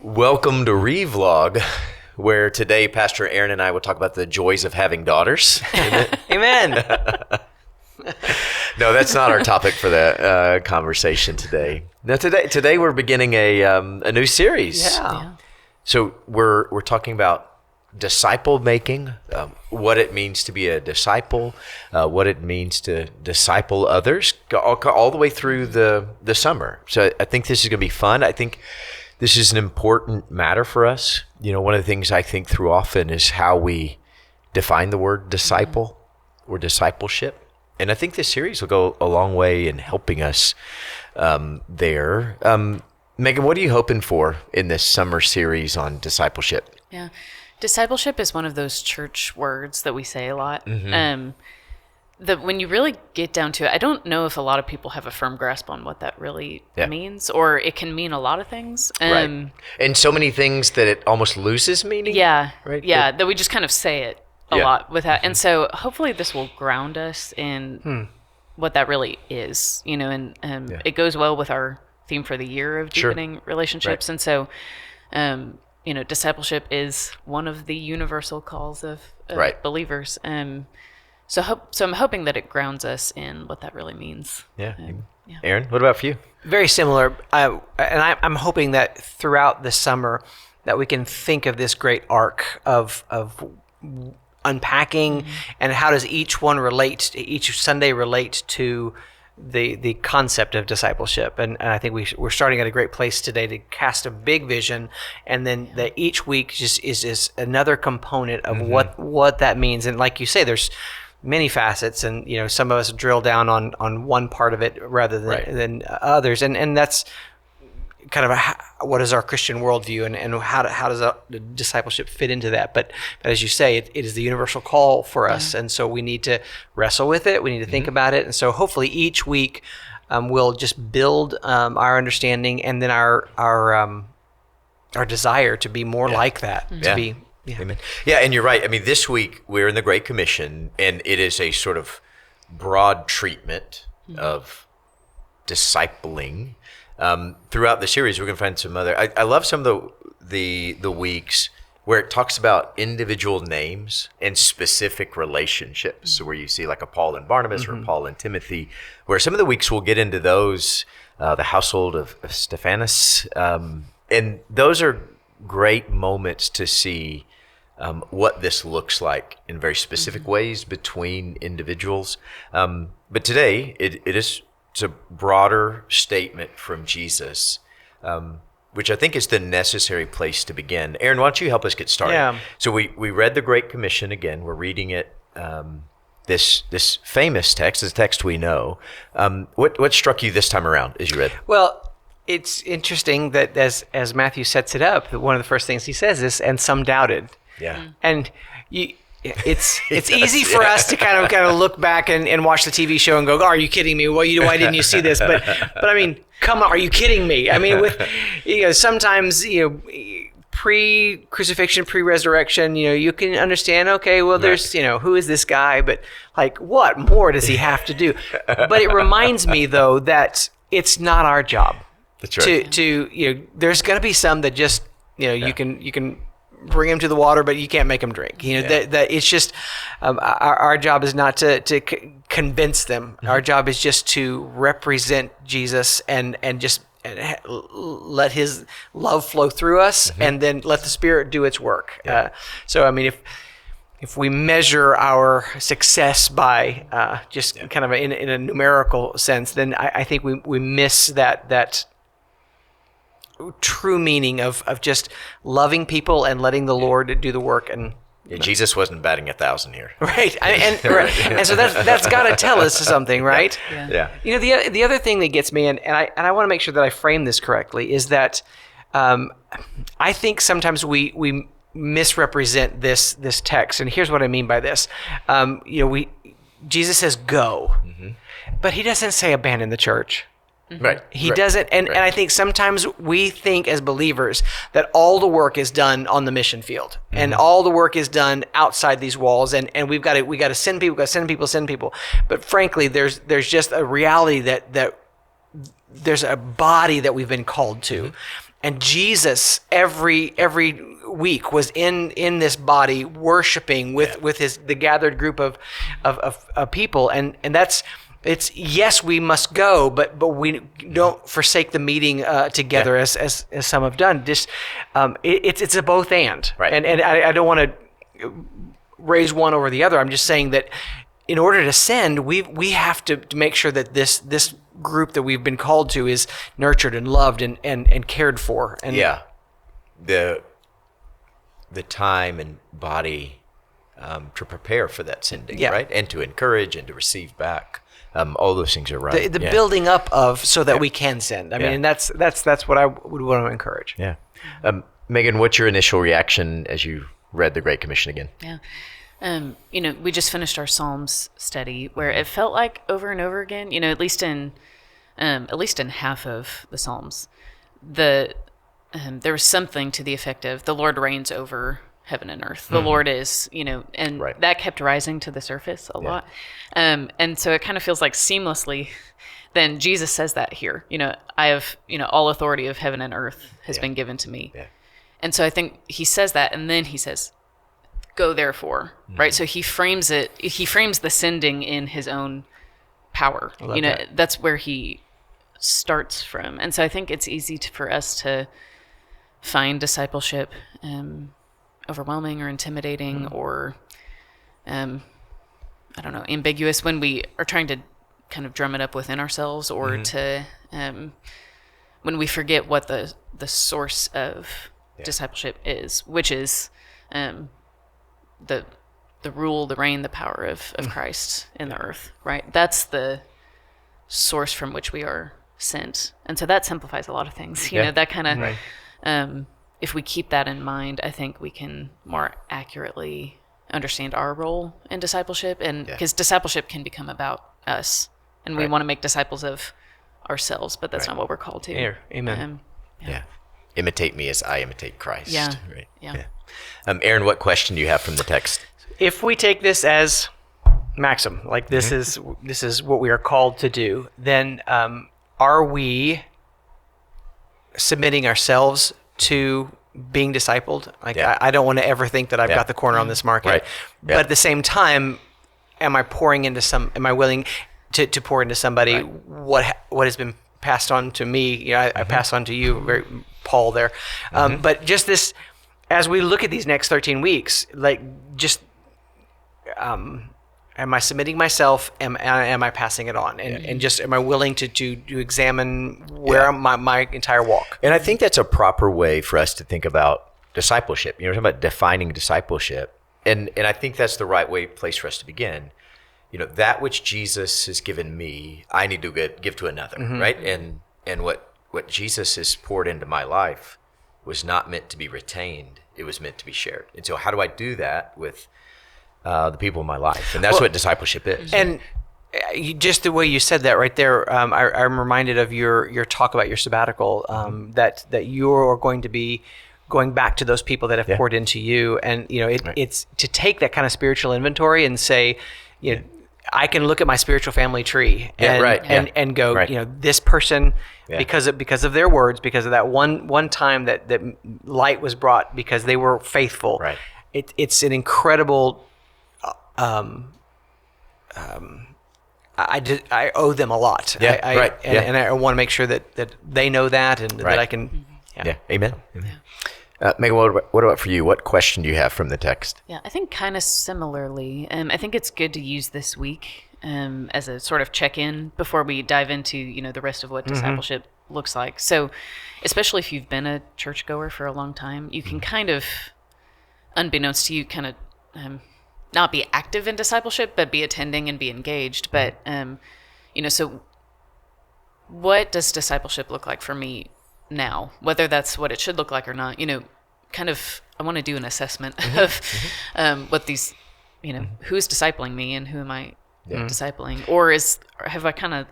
Welcome to ReVlog, where today Pastor Aaron and I will talk about the joys of having daughters. Amen. No, that's not our topic for the conversation today. No, today we're beginning a new series. Yeah. So we're talking about disciple making, what it means to be a disciple, what it means to disciple others, all the way through the summer. So I think this is going to be fun. I think this is an important matter for us. You know, one of the things I think through often is how we define the word disciple or discipleship. And I think this series will go a long way in helping us there. Megan, what are you hoping for in this summer series on discipleship? Yeah. Discipleship is one of those church words that we say a lot. That when you really get down to it, I don't know if a lot of people have a firm grasp on what that really means, or it can mean a lot of things. Right. And so many things that it almost loses meaning. Yeah. Right? Yeah. That we just kind of say it a lot with that. And so hopefully this will ground us in what that really is, you know, and it goes well with our theme for the year of deepening relationships. Right. And so, you know, discipleship is one of the universal calls of believers. So I'm hoping that it grounds us in what that really means. Yeah. Aaron, what about for you? Very similar. And I'm hoping that throughout the summer that we can think of this great arc of unpacking and how does each Sunday relate to the concept of discipleship. And I think we're starting at a great place today to cast a big vision, and then that each week just is another component of what that means. And like you say, there's many facets, and you know, some of us drill down on one part of it rather than others, and that's kind of what is our Christian worldview, and how does discipleship fit into that? But as you say, it is the universal call for us, and so we need to wrestle with it. We need to think about it, and so hopefully each week we'll just build our understanding, and then our desire to be more like that, to be. Yeah. Amen. Yeah, and you're right. I mean, this week we're in the Great Commission, and it is a sort of broad treatment of discipling. Throughout the series, we're going to find some other. I love some of the weeks where it talks about individual names and specific relationships. So where you see like a Paul and Barnabas or Paul and Timothy, where some of the weeks we'll get into those, the household of Stephanus, and those are great moments to see what this looks like in very specific ways between individuals. But today, it's a broader statement from Jesus, which I think is the necessary place to begin. Aaron, why don't you help us get started? Yeah. So we read the Great Commission again. We're reading it, this famous text, this text we know. What struck you this time around as you read? Well, it's interesting that as Matthew sets it up, one of the first things he says is, and some doubted. Yeah. And it's easy for us to kind of look back and watch the TV show and go, oh, are you kidding me? Well, why didn't you see this? But I mean, come on, are you kidding me? I mean, with sometimes pre-crucifixion, pre-resurrection, you can understand, okay, well, there's, who is this guy? But like, what more does he have to do? But it reminds me, though, that it's not our job. That's right. To there's going to be some that just, you can bring them to the water, but you can't make them drink. That it's just our job is not to convince them. Our job is just to represent Jesus and just let His love flow through us, and then let the Spirit do its work. So I mean, if we measure our success by just kind of in a numerical sense, then I think we miss that true meaning of just loving people and letting the Lord do the work. And Jesus wasn't batting 1,000 here, right? And so that's got to tell us something, right? Yeah. The other thing that gets me, and I want to make sure that I frame this correctly, is that I think sometimes we misrepresent this text, and here's what I mean by this. Jesus says go, but He doesn't say abandon the church. Right. He doesn't, and I think sometimes we think as believers that all the work is done on the mission field, and all the work is done outside these walls, and we got to send people. But frankly, there's just a reality that there's a body that we've been called to, And Jesus every week was in this body worshiping with the gathered group of people, and it's yes, we must go, but we don't forsake the meeting together as some have done. Just it's a both and, right. And I don't want to raise one over the other. I'm just saying that in order to send, we have to make sure that this group that we've been called to is nurtured and loved and cared for. And the time and body to prepare for that sending, right, and to encourage and to receive back. All those things are right. The building up of so that we can send. I mean, and that's what I would want to encourage. Yeah. Megan, what's your initial reaction as you read the Great Commission again? Yeah. We just finished our Psalms study where it felt like over and over again, at least in half of the Psalms, there was something to the effect of the Lord reigns over heaven and earth. The Lord is, and that kept rising to the surface a lot. And so it kind of feels like seamlessly then Jesus says that here, I have, all authority of heaven and earth has been given to me. Yeah. And so I think he says that, and then he says, go therefore, right? So he frames the sending in his own power. That's where he starts from. And so I think it's easy for us to find discipleship overwhelming or intimidating or I don't know, ambiguous when we are trying to kind of drum it up within ourselves or to when we forget what the source of discipleship is, which is the rule, the reign, the power of Christ in the earth, right? That's the source from which we are sent. And so that simplifies a lot of things. You know, that kind of, if we keep that in mind, I think we can more accurately understand our role in discipleship. And because discipleship can become about us, and we want to make disciples of ourselves, but that's not what we're called to. Amen. Imitate me as I imitate Christ. Yeah. Aaron, what question do you have from the text? If we take this as maxim, like this is what we are called to do, then are we submitting ourselves to being discipled? Like I don't want to ever think that I've got the corner on this market, but at the same time, am I willing to pour into somebody what has been passed on to me? I pass on to you, Paul there. But just this, as we look at these next 13 weeks, like just, am I submitting myself? Am I passing it on? And just, am I willing to examine where my entire walk? And I think that's a proper way for us to think about discipleship. We're talking about defining discipleship. And I think that's the right place for us to begin. That which Jesus has given me, I need to give to another, right? And what Jesus has poured into my life was not meant to be retained. It was meant to be shared. And so how do I do that with the people in my life? And that's what discipleship is. And just the way you said that right there, I'm reminded of your talk about your sabbatical, that you are going to be going back to those people that have poured into you. And, it's to take that kind of spiritual inventory and say, I can look at my spiritual family tree and go, this person, because of their words, because of that one time that light was brought, because they were faithful. Right. It's an incredible. I owe them a lot. And I want to make sure that they know that and that I can. Amen. Megan, what about for you? What question do you have from the text? Yeah, I think kind of similarly. I think it's good to use this week as a sort of check-in before we dive into, the rest of what discipleship looks like. So especially if you've been a churchgoer for a long time, you can kind of, unbeknownst to you, kind of not be active in discipleship, but be attending and be engaged. But, so what does discipleship look like for me now, whether that's what it should look like or not? I want to do an assessment of what these, who's discipling me and who am I discipling, or have I kind of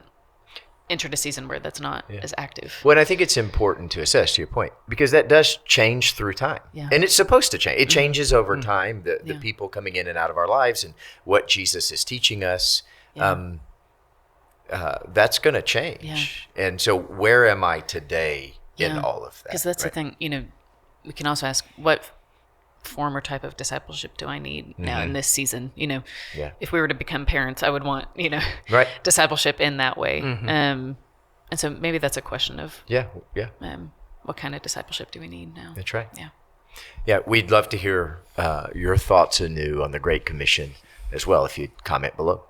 entered a season where that's not as active? Well, I think it's important to assess, to your point, because that does change through time, and it's supposed to change. It changes over time. The people coming in and out of our lives and what Jesus is teaching us. That's going to change. And so, where am I today? in all of that. Because that's the thing, we can also ask, what form or type of discipleship do I need now in this season? If we were to become parents, I would want, right. discipleship in that way. And so maybe that's a question of what kind of discipleship do we need now? That's right. Yeah. Yeah, we'd love to hear your thoughts anew on the Great Commission as well, if you'd comment below.